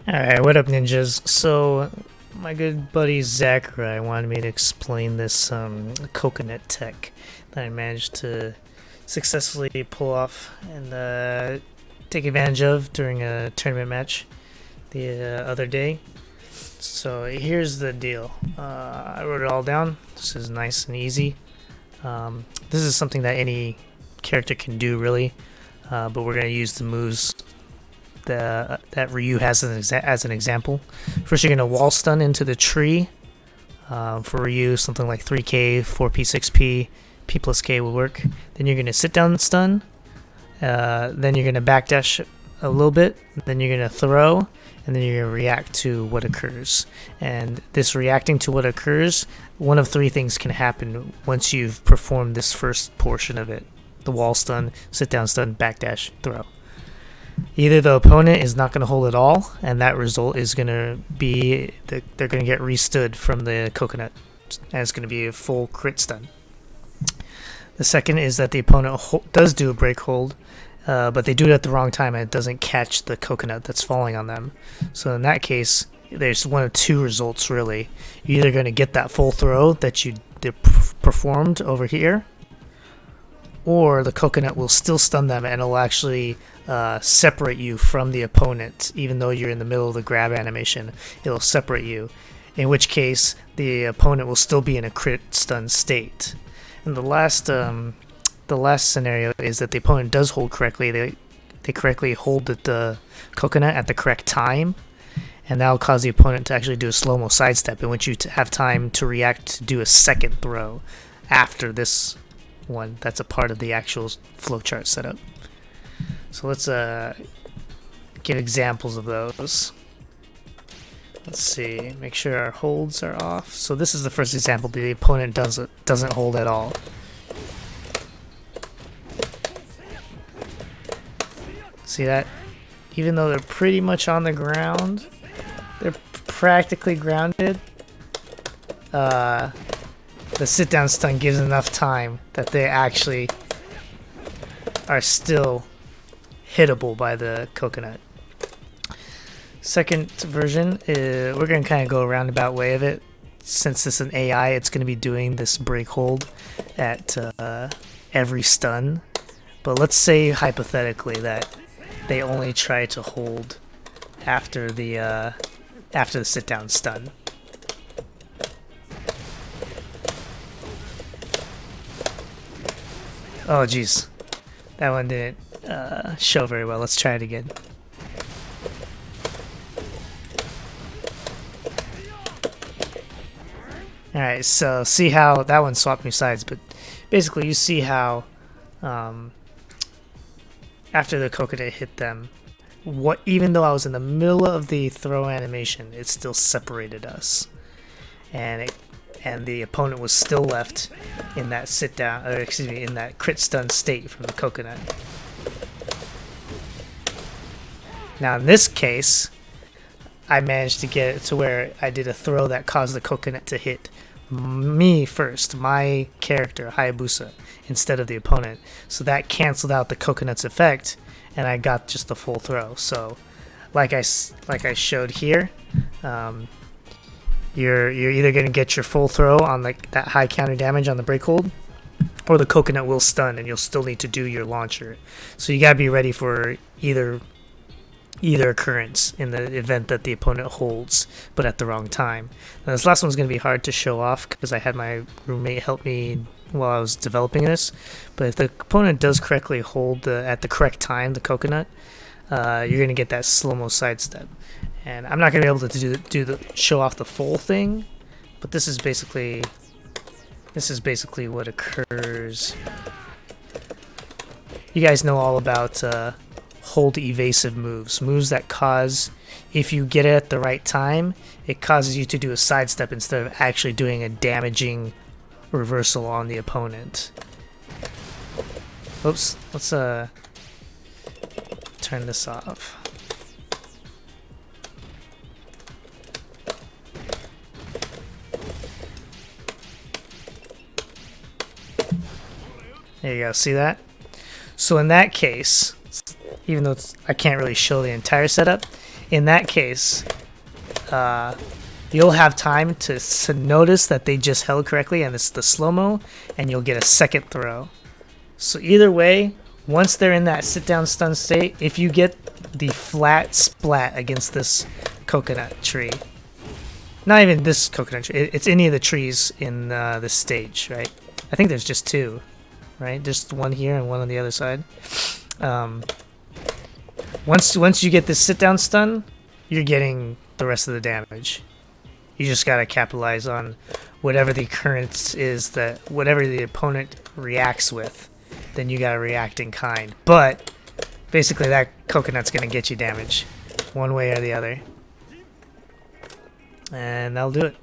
Alright, what up, ninjas? So, my good buddy Zachary wanted me to explain this coconut tech that I managed to successfully pull off and take advantage of during a tournament match the other day. So, here's the deal. I wrote it all down. This is nice and easy. This is something that any character can do, really, but we're going to use the moves that Ryu has as an example. First, you're going to wall stun into the tree. For Ryu, something like 3k, 4p, 6p, p plus k will work. Then you're going to sit down stun. Then you're going to backdash a little bit. Then you're going to throw. And then you're going to react to what occurs. And this reacting to what occurs, one of three things can happen once you've performed this first portion of it. The wall stun, sit down stun, backdash, throw. Either the opponent is not going to hold at all, and that result is going to be they're going to get restood from the coconut, and it's going to be a full crit stun. The second is that the opponent does do a break hold, but they do it at the wrong time, and it doesn't catch the coconut that's falling on them. So in that case, there's one of two results, really. You're either going to get that full throw that you performed over here, or the coconut will still stun them and it'll actually separate you from the opponent. Even though you're in the middle of the grab animation, it'll separate you, in which case the opponent will still be in a crit stun state. And the last scenario is that the opponent does hold correctly. They correctly hold the coconut at the correct time, and that'll cause the opponent to actually do a slow-mo sidestep, in which you have time to react to do a second throw after this one. That's a part of the actual flowchart setup. So let's give examples of those. Let's see, make sure our holds are off. So this is the first example. The opponent doesn't hold at all. See that? Even though they're pretty much on the ground, they're practically grounded. The sit-down stun gives enough time that they actually are still hittable by the coconut. Second version, we're going to kind of go a roundabout way of it. Since this is an AI, it's going to be doing this break hold at every stun. But let's say hypothetically that they only try to hold after the sit-down stun. Oh jeez, that one didn't show very well. Let's try it again. Alright, so see how that one swapped me sides, but basically you see how after the coconut hit them, even though I was in the middle of the throw animation, it still separated us, and the opponent was still left in that in that crit stun state from the coconut. Now in this case, I managed to get it to where I did a throw that caused the coconut to hit me first, my character Hayabusa, instead of the opponent. So that canceled out the coconut's effect, and I got just the full throw. So, like I showed here, you're either going to get your full throw on that high counter damage on the break hold, or the coconut will stun and you'll still need to do your launcher. So you gotta be ready for either occurrence in the event that the opponent holds, but at the wrong time. Now this last one's going to be hard to show off because I had my roommate help me while I was developing this. But if the opponent does correctly hold at the correct time the coconut, you're going to get that slow-mo sidestep. And I'm not going to be able to show off the full thing, but this is basically what occurs. You guys know all about hold evasive moves that cause, if you get it at the right time, it causes you to do a sidestep instead of actually doing a damaging reversal on the opponent. Oops, let's turn this off. There you go, see that? So in that case, even though I can't really show the entire setup, in that case, you'll have time to notice that they just held correctly and it's the slow-mo, and you'll get a second throw. So either way, once they're in that sit-down stun state, if you get the flat splat against this coconut tree, not even this coconut tree, it's any of the trees in this stage, right? I think there's just two, right? Just one here and one on the other side. Once you get this sit-down stun, you're getting the rest of the damage. You just gotta capitalize on whatever the occurrence is, that whatever the opponent reacts with, then you gotta react in kind. But basically that coconut's gonna get you damage one way or the other. And that'll do it.